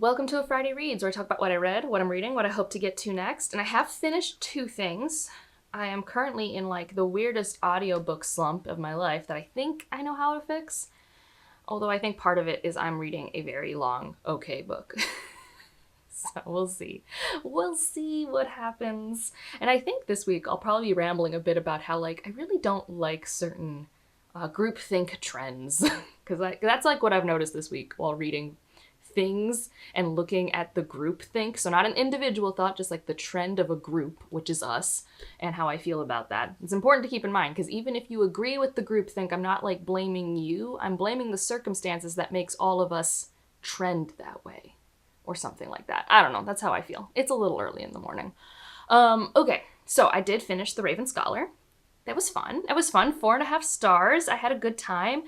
Welcome to a Friday Reads, where I talk about what I read, what I'm reading, what I hope to get to next. And I have finished 2 things. I am currently in like the weirdest audiobook slump of my life that I think I know how to fix. Although I think part of it is I'm reading a very long, okay book. So we'll see. We'll see what happens. And I think this week I'll probably be rambling a bit about how I really don't like certain groupthink trends. Because that's what I've noticed this week while reading things and looking at the group think. So not an individual thought, just the trend of a group, which is us, and how I feel about that. It's important to keep in mind, because even if you agree with the group think, I'm not blaming you. I'm blaming the circumstances that makes all of us trend that way, or something like that. I don't know. That's how I feel. It's a little early in the morning. Okay, so I did finish The Raven Scholar. That was fun. 4.5 stars. I had a good time.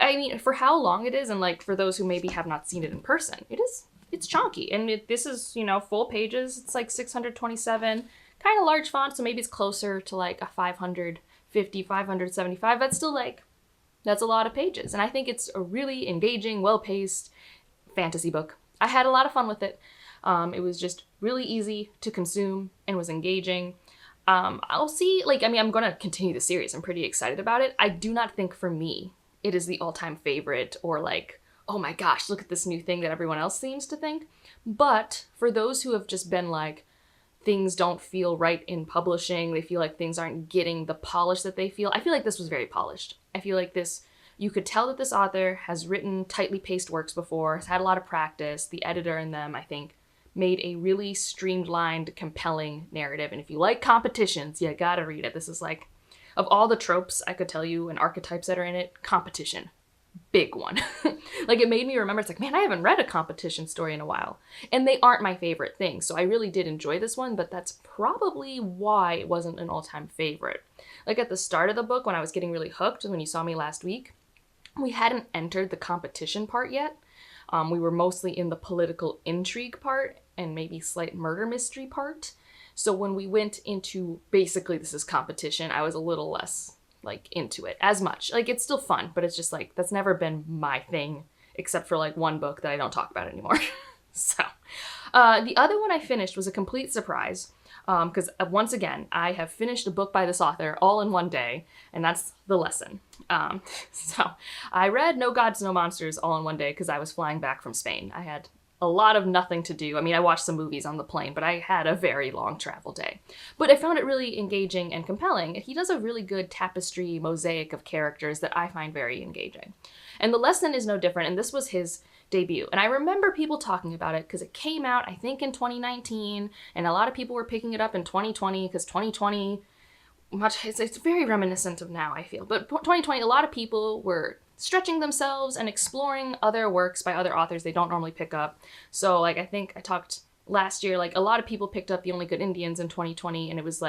I mean, for how long it is, and for those who maybe have not seen it in person, it's chunky. And this is, full pages. It's 627, kind of large font, so maybe it's closer to a 550, 575. That's still that's a lot of pages. And I think it's a really engaging, well-paced fantasy book. I had a lot of fun with it. It was just really easy to consume and was engaging. I'll see, I'm going to continue the series. I'm pretty excited about it. I do not think for me it is the all-time favorite, or oh my gosh, look at this new thing that everyone else seems to think. But for those who have just been things don't feel right in publishing, they feel like things aren't getting the polish that they feel, I feel like this was very polished. I feel like you could tell that this author has written tightly paced works before, has had a lot of practice. The editor in them, I think, made a really streamlined, compelling narrative. And if you like competitions, you gotta read it. This is of all the tropes I could tell you and archetypes that are in it, competition. Big one. It made me remember, it's man, I haven't read a competition story in a while. And they aren't my favorite thing. So I really did enjoy this one, but that's probably why it wasn't an all-time favorite. At the start of the book, when I was getting really hooked, when you saw me last week, we hadn't entered the competition part yet. We were mostly in the political intrigue part and maybe slight murder mystery part. So when we went into basically this is competition, I was a little less into it as much. It's still fun, but it's just that's never been my thing, except for one book that I don't talk about anymore. So the other one I finished was a complete surprise, because once again, I have finished a book by this author all in one day, and that's The Lesson. So I read No Gods, No Monsters all in one day because I was flying back from Spain. I had a lot of nothing to do. I mean, I watched some movies on the plane, but I had a very long travel day. But I found it really engaging and compelling. He does a really good tapestry mosaic of characters that I find very engaging. And The Lesson is no different, and this was his debut. And I remember people talking about it because it came out, I think, in 2019, and a lot of people were picking it up in 2020 because 2020, it's very reminiscent of now, I feel. But 2020, a lot of people were stretching themselves and exploring other works by other authors they don't normally pick up. So I think I talked last year, a lot of people picked up The Only Good Indians in 2020, and it was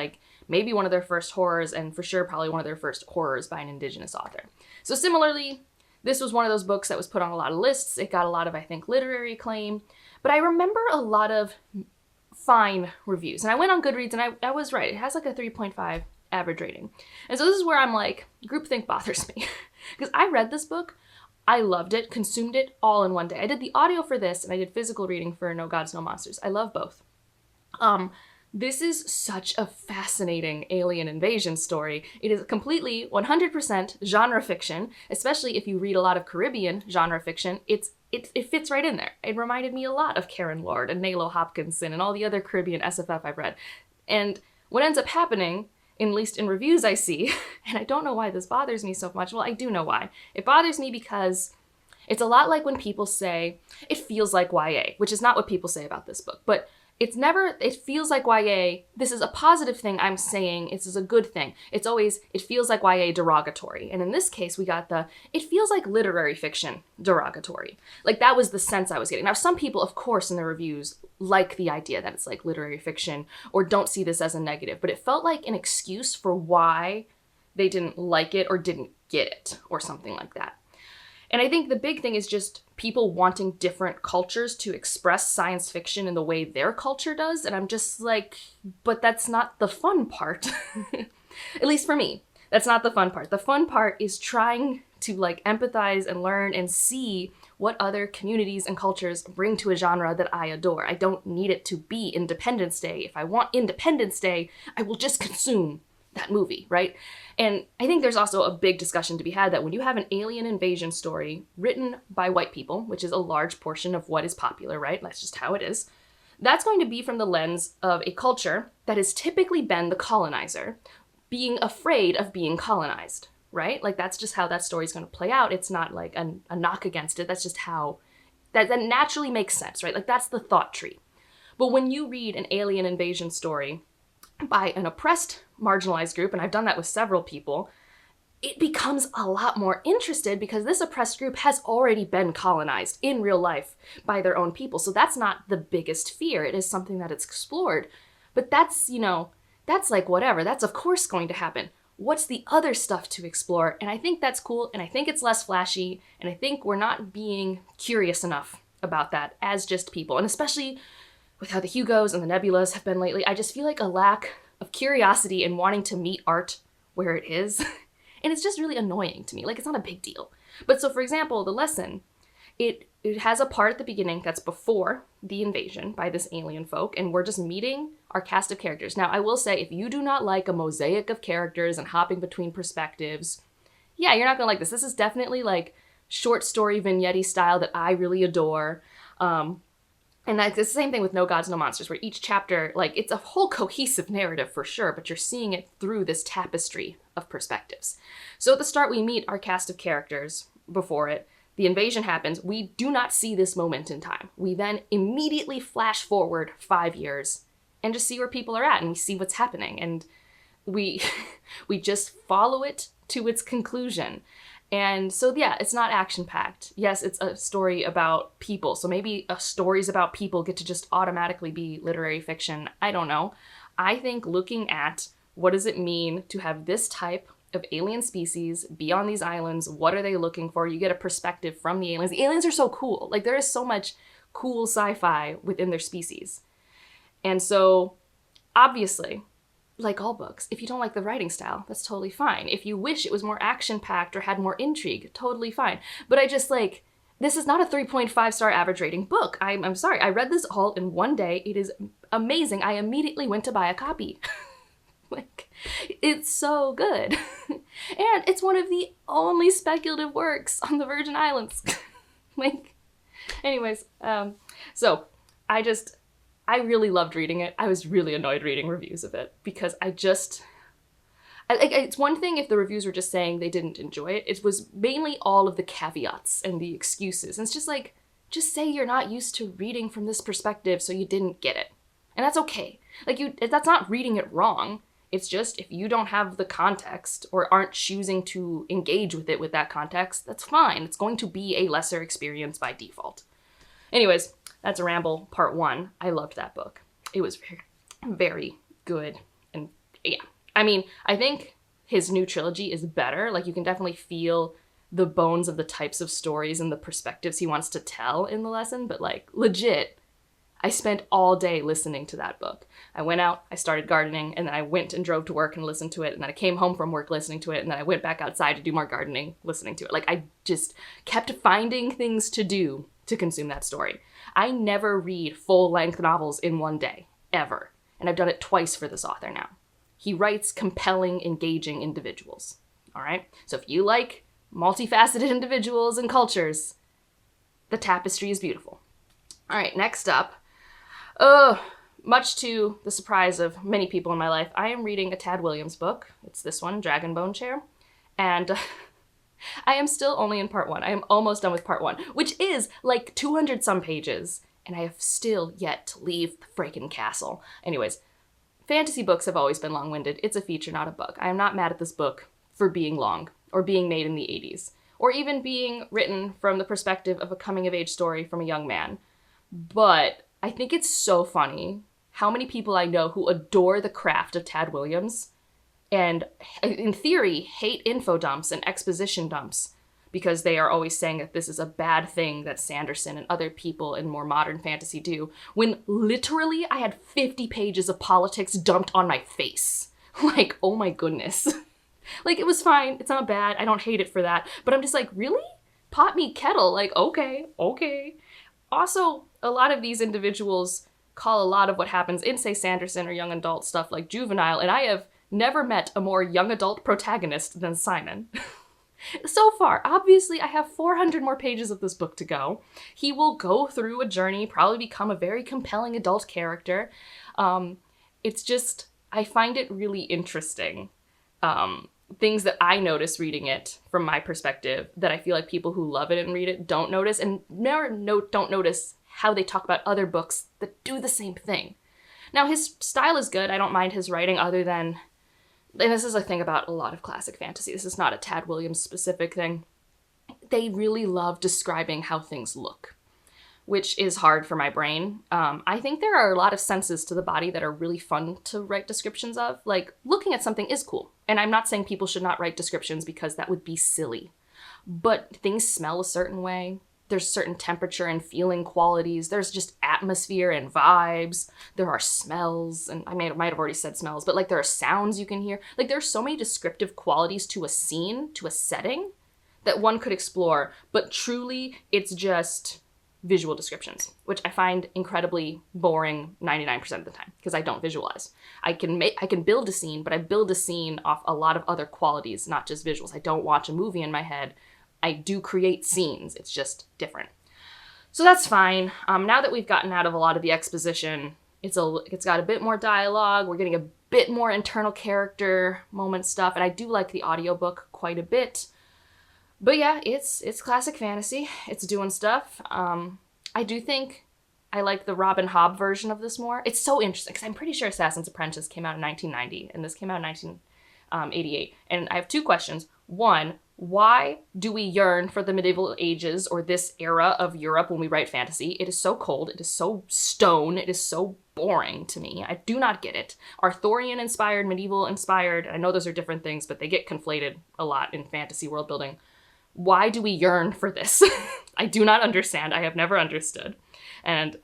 maybe one of their first horrors, and for sure probably one of their first horrors by an Indigenous author. So similarly, this was one of those books that was put on a lot of lists. It got a lot of, I think, literary acclaim, but I remember a lot of fine reviews. And I went on Goodreads, and I was right. It has a 3.5 average rating. And so this is where I'm groupthink bothers me. Because I read this book, I loved it, consumed it all in one day. I did the audio for this, and I did physical reading for No Gods, No Monsters. I love both. This is such a fascinating alien invasion story. It is completely 100% genre fiction, especially if you read a lot of Caribbean genre fiction. It fits right in there. It reminded me a lot of Karen Lord and Nalo Hopkinson and all the other Caribbean SFF I've read. And what ends up happening, at least in reviews I see, and I don't know why this bothers me so much. Well, I do know why. It bothers me because it's a lot like when people say, it feels like YA, which is not what people say about this book, but it feels like YA. This is a positive thing I'm saying. This is a good thing. It's always, it feels like YA derogatory. And in this case, we got it feels like literary fiction derogatory. That was the sense I was getting. Now, some people, of course, in the reviews like the idea that it's literary fiction or don't see this as a negative, but it felt like an excuse for why they didn't like it or didn't get it or something like that. And I think the big thing is just people wanting different cultures to express science fiction in the way their culture does. And I'm just but that's not the fun part. At least for me, that's not the fun part. The fun part is trying to like empathize and learn and see what other communities and cultures bring to a genre that I adore. I don't need it to be Independence Day. If I want Independence Day, I will just consume that movie, right? And I think there's also a big discussion to be had that when you have an alien invasion story written by white people, which is a large portion of what is popular, right? That's just how it is. That's going to be from the lens of a culture that has typically been the colonizer, being afraid of being colonized, right? Like that's just how that story is going to play out. It's not like a knock against it. That's just how that naturally makes sense, right? Like that's the thought tree. But when you read an alien invasion story by an oppressed, marginalized group, and I've done that with several people, it becomes a lot more interested because this oppressed group has already been colonized in real life by their own people. So that's not the biggest fear. It is something that it's explored. But that's, you know, that's like whatever. That's of course going to happen. What's the other stuff to explore? And I think that's cool, and I think it's less flashy, and I think we're not being curious enough about that as just people. And especially with how the Hugos and the Nebulas have been lately, I just feel like a lack of curiosity and wanting to meet art where it is. And it's just really annoying to me. Like, it's not a big deal. But so, for example, the lesson, it has a part at the beginning that's before the invasion by this alien folk, and we're just meeting our cast of characters. Now, I will say, if you do not like a mosaic of characters and hopping between perspectives, yeah, you're not gonna like this. This is definitely like short story vignette style that I really adore. And it's the same thing with No Gods, No Monsters, where each chapter, like, it's a whole cohesive narrative for sure, but you're seeing it through this tapestry of perspectives. So at the start, we meet our cast of characters before it. The invasion happens. We do not see this moment in time. We then immediately flash forward 5 years and just see where people are at, and we see what's happening. And we just follow it to its conclusion. And so, yeah, it's not action-packed. Yes, it's a story about people. So maybe stories about people get to just automatically be literary fiction. I don't know. I think looking at what does it mean to have this type of alien species be on these islands, what are they looking for? You get a perspective from the aliens. The aliens are so cool. Like, there is so much cool sci-fi within their species. And so, obviously, like all books, if you don't like the writing style, that's totally fine. If you wish it was more action-packed or had more intrigue, totally fine. But I just, like, this is not a 3.5 star average rating book. I'm sorry. I read this all in one day. It is amazing. I immediately went to buy a copy. Like, it's so good. And it's one of the only speculative works on the Virgin Islands. Like, anyways, so I really loved reading it. I was really annoyed reading reviews of it because it's one thing if the reviews were just saying they didn't enjoy it. It was mainly all of the caveats and the excuses. And it's just like, just say you're not used to reading from this perspective, so you didn't get it. And that's okay. Like, that's not reading it wrong. It's just if you don't have the context or aren't choosing to engage with it with that context, that's fine. It's going to be a lesser experience by default. Anyways, that's a ramble part 1. I loved that book. It was very, very good. And yeah, I mean, I think his new trilogy is better. Like, you can definitely feel the bones of the types of stories and the perspectives he wants to tell in the lesson. But like, legit, I spent all day listening to that book. I went out, I started gardening, and then I went and drove to work and listened to it, and then I came home from work listening to it, and then I went back outside to do more gardening, listening to it. Like, I just kept finding things to do to consume that story. I never read full-length novels in one day, ever. And I've done it twice for this author now. He writes compelling, engaging individuals. All right? So if you like multifaceted individuals and cultures, the tapestry is beautiful. All right, next up. Much to the surprise of many people in my life, I am reading a Tad Williams book. It's this one, Dragonbone Chair. And I am still only in part 1. I am almost done with part 1, which is like 200 some pages. And I have still yet to leave the freaking castle. Anyways, fantasy books have always been long-winded. It's a feature, not a book. I am not mad at this book for being long or being made in the 80s or even being written from the perspective of a coming-of-age story from a young man. But I think it's so funny how many people I know who adore the craft of Tad Williams and, in theory, hate info dumps and exposition dumps because they are always saying that this is a bad thing that Sanderson and other people in more modern fantasy do, when literally I had 50 pages of politics dumped on my face. Like, oh my goodness. Like, it was fine. It's not bad. I don't hate it for that. But I'm just like, really? Pot me kettle. Like, okay. Also, a lot of these individuals call a lot of what happens in, say, Sanderson or young adult stuff like juvenile, and I have never met a more young adult protagonist than Simon. So far, obviously, I have 400 more pages of this book to go. He will go through a journey, probably become a very compelling adult character. It's just, I find it really interesting. Things that I notice reading it from my perspective that I feel like people who love it and read it don't notice, and don't notice how they talk about other books that do the same thing. Now, his style is good. I don't mind his writing other than, and this is a thing about a lot of classic fantasy, this is not a Tad Williams specific thing, they really love describing how things look, which is hard for my brain. I think there are a lot of senses to the body that are really fun to write descriptions of. Like, looking at something is cool. And I'm not saying people should not write descriptions because that would be silly. But things smell a certain way. There's certain temperature and feeling qualities. There's just atmosphere and vibes. There are smells, and I might have already said smells, but like there are sounds you can hear. Like, there's so many descriptive qualities to a scene, to a setting, that one could explore. But truly, it's just visual descriptions, which I find incredibly boring 99% of the time because I don't visualize. I can build a scene, but I build a scene off a lot of other qualities, not just visuals. I don't watch a movie in my head. I do create scenes. It's just different. So that's fine. Now that we've gotten out of a lot of the exposition, it's got a bit more dialogue. We're getting a bit more internal character moment stuff, and I do like the audiobook quite a bit. But yeah, it's classic fantasy. It's doing stuff. I do think I like the Robin Hobb version of this more. It's so interesting because I'm pretty sure Assassin's Apprentice came out in 1990 and this came out in 1988. And I have two questions. One, why do we yearn for the medieval ages or this era of Europe when we write fantasy? It is so cold. It is so stone. It is so boring to me. I do not get it. Arthurian inspired, medieval inspired. I know those are different things, but they get conflated a lot in fantasy world building. Why do we yearn for this? I do not understand. I have never understood. And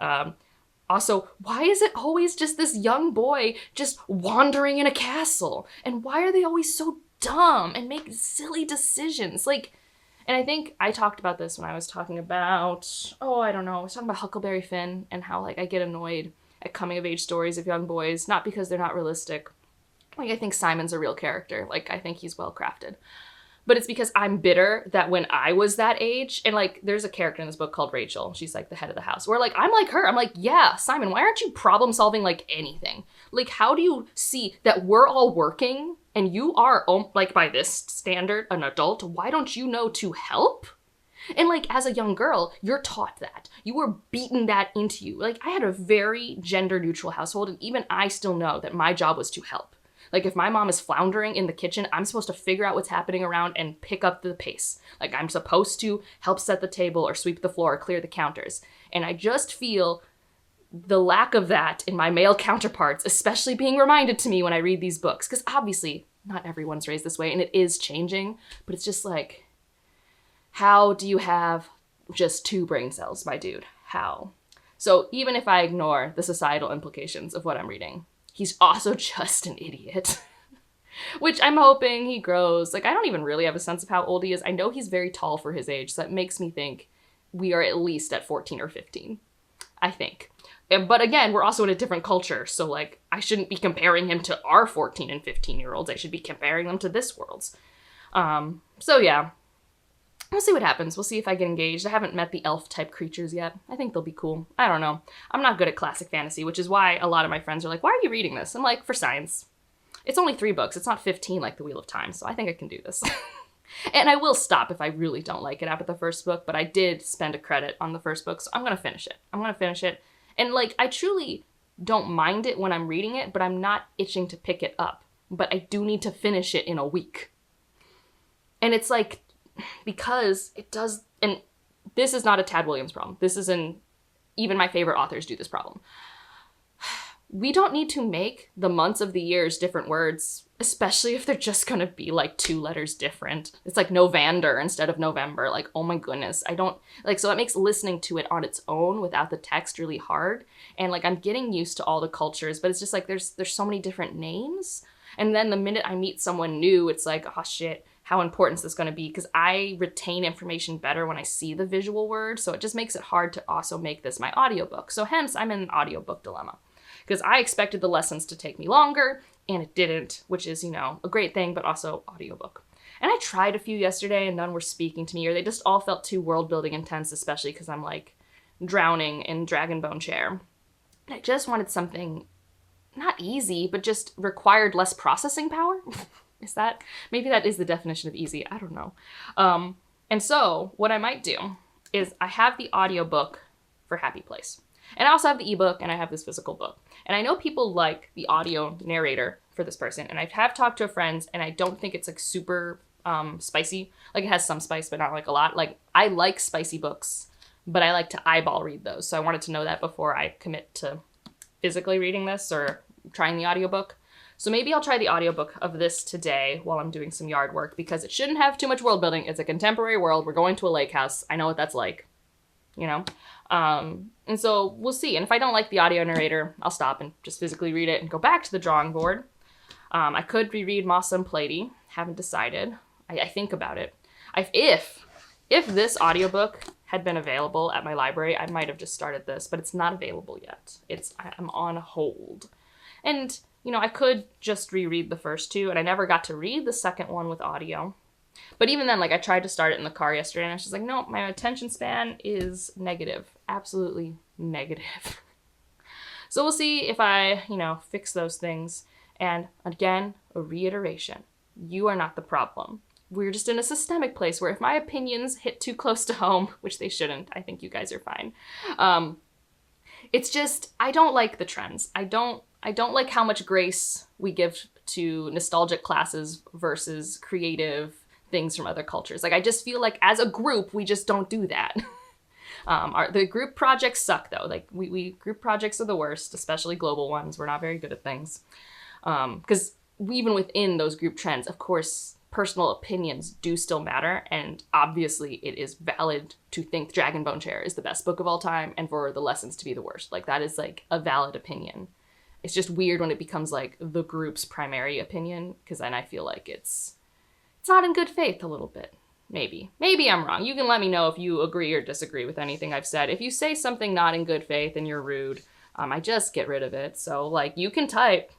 also, why is it always just this young boy just wandering in a castle? And why are they always so dumb and make silly decisions? Like, and I think I talked about this when I was talking about, I was talking about Huckleberry Finn and how, like, I get annoyed at coming of age stories of young boys, not because they're not realistic. Like, I think Simon's a real character. Like, I think he's well crafted. But it's because I'm bitter that when I was that age, and like, there's a character in this book called Rachel. She's like the head of the house. Where like, I'm like her. I'm like, yeah, Simon, why aren't you problem solving like anything? Like, how do you see that we're all working and you are, like, by this standard, an adult? Why don't you know to help? And like, as a young girl, you're taught that. You were beaten that into you. Like, I had a very gender neutral household, and even I still know that my job was to help. Like, if my mom is floundering in the kitchen, I'm supposed to figure out what's happening around and pick up the pace. Like, I'm supposed to help set the table or sweep the floor or clear the counters. And I just feel the lack of that in my male counterparts, especially being reminded to me when I read these books. Because obviously, not everyone's raised this way, and it is changing. But it's just like, how do you have just 2 brain cells, my dude? How? So even if I ignore the societal implications of what I'm reading, he's also just an idiot, which I'm hoping he grows. Like, I don't even really have a sense of how old he is. I know he's very tall for his age, so that makes me think we are at least at 14 or 15, I think. But again, we're also in a different culture, so like, I shouldn't be comparing him to our 14 and 15-year-olds. I should be comparing them to this world's. So yeah, we'll see what happens. We'll see if I get engaged. I haven't met the elf-type creatures yet. I think they'll be cool. I don't know. I'm not good at classic fantasy, which is why a lot of my friends are like, why are you reading this? I'm like, for science. It's only 3 books. It's not 15 like The Wheel of Time, so I think I can do this. And I will stop if I really don't like it after the first book, but I did spend a credit on the first book, so I'm going to finish it. And like, I truly don't mind it when I'm reading it, but I'm not itching to pick it up. But I do need to finish it in a week. And it's like, because it does, and this is not a Tad Williams problem. This is even my favorite authors do this problem. We don't need to make the months of the years different words, especially if they're just gonna be like 2 letters different. It's like Novander instead of November. Like, oh my goodness. I don't, like, so it makes listening to it on its own without the text really hard. And like, I'm getting used to all the cultures, but it's just like, there's so many different names. And then the minute I meet someone new, it's like, oh shit, how important is this going to be? Because I retain information better when I see the visual word. So it just makes it hard to also make this my audiobook. So hence I'm in an audiobook dilemma because I expected the lessons to take me longer and it didn't, which is, a great thing, but also audiobook. And I tried a few yesterday and none were speaking to me, or they just all felt too world building intense, especially because I'm like drowning in Dragonbone chair. And I just wanted something not easy, but just required less processing power. Maybe that is the definition of easy. I don't know. And so what I might do is I have the audiobook for Happy Place. And I also have the ebook and I have this physical book. And I know people like the audio narrator for this person. And I have talked to a friend and I don't think it's like super spicy. Like it has some spice, but not like a lot. Like I like spicy books, but I like to eyeball read those. So I wanted to know that before I commit to physically reading this or trying the audiobook. So maybe I'll try the audiobook of this today while I'm doing some yard work because it shouldn't have too much world building. It's a contemporary world. We're going to a lake house. I know what that's like, And so we'll see. And if I don't like the audio narrator, I'll stop and just physically read it and go back to the drawing board. I could reread Mossa and Plady. Haven't decided. I think about it. If this audiobook had been available at my library, I might have just started this, but it's not available yet. I'm on hold. And I could just reread the first two, and I never got to read the second one with audio. But even then, I tried to start it in the car yesterday, and I was just like, no, my attention span is negative. Absolutely negative. So we'll see if I, fix those things. And again, a reiteration. You are not the problem. We're just in a systemic place where if my opinions hit too close to home, which they shouldn't, I think you guys are fine. It's just, I don't like the trends. I don't like how much grace we give to nostalgic classes versus creative things from other cultures. I just feel like as a group, we just don't do that. The group projects suck though. We group projects are the worst, especially global ones. We're not very good at things. Because even within those group trends, of course, personal opinions do still matter. And obviously it is valid to think Dragonbone Chair is the best book of all time and for the lessons to be the worst. That is a valid opinion. It's just weird when it becomes the group's primary opinion, because then I feel like it's not in good faith a little bit. Maybe I'm wrong. You can let me know if you agree or disagree with anything I've said. If you say something not in good faith and you're rude, I just get rid of it. So you can type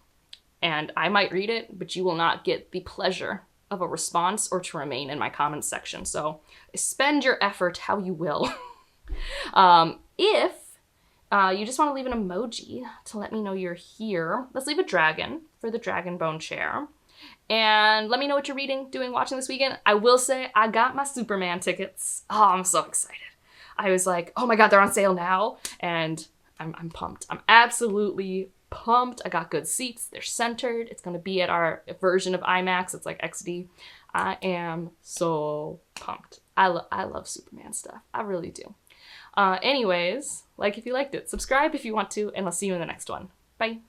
and I might read it, but you will not get the pleasure of a response or to remain in my comments section. So spend your effort how you will. If you just want to leave an emoji to let me know you're here, let's leave a dragon for the Dragonbone Chair. And let me know what you're reading, doing, watching this weekend. I will say I got my Superman tickets. Oh, I'm so excited. I was like, oh my God, they're on sale now. And I'm pumped. I'm absolutely pumped. I got good seats. They're centered. It's going to be at our version of IMAX. It's XD. I am so pumped. I love Superman stuff. I really do. Anyways, if you liked it, subscribe if you want to, and I'll see you in the next one. Bye.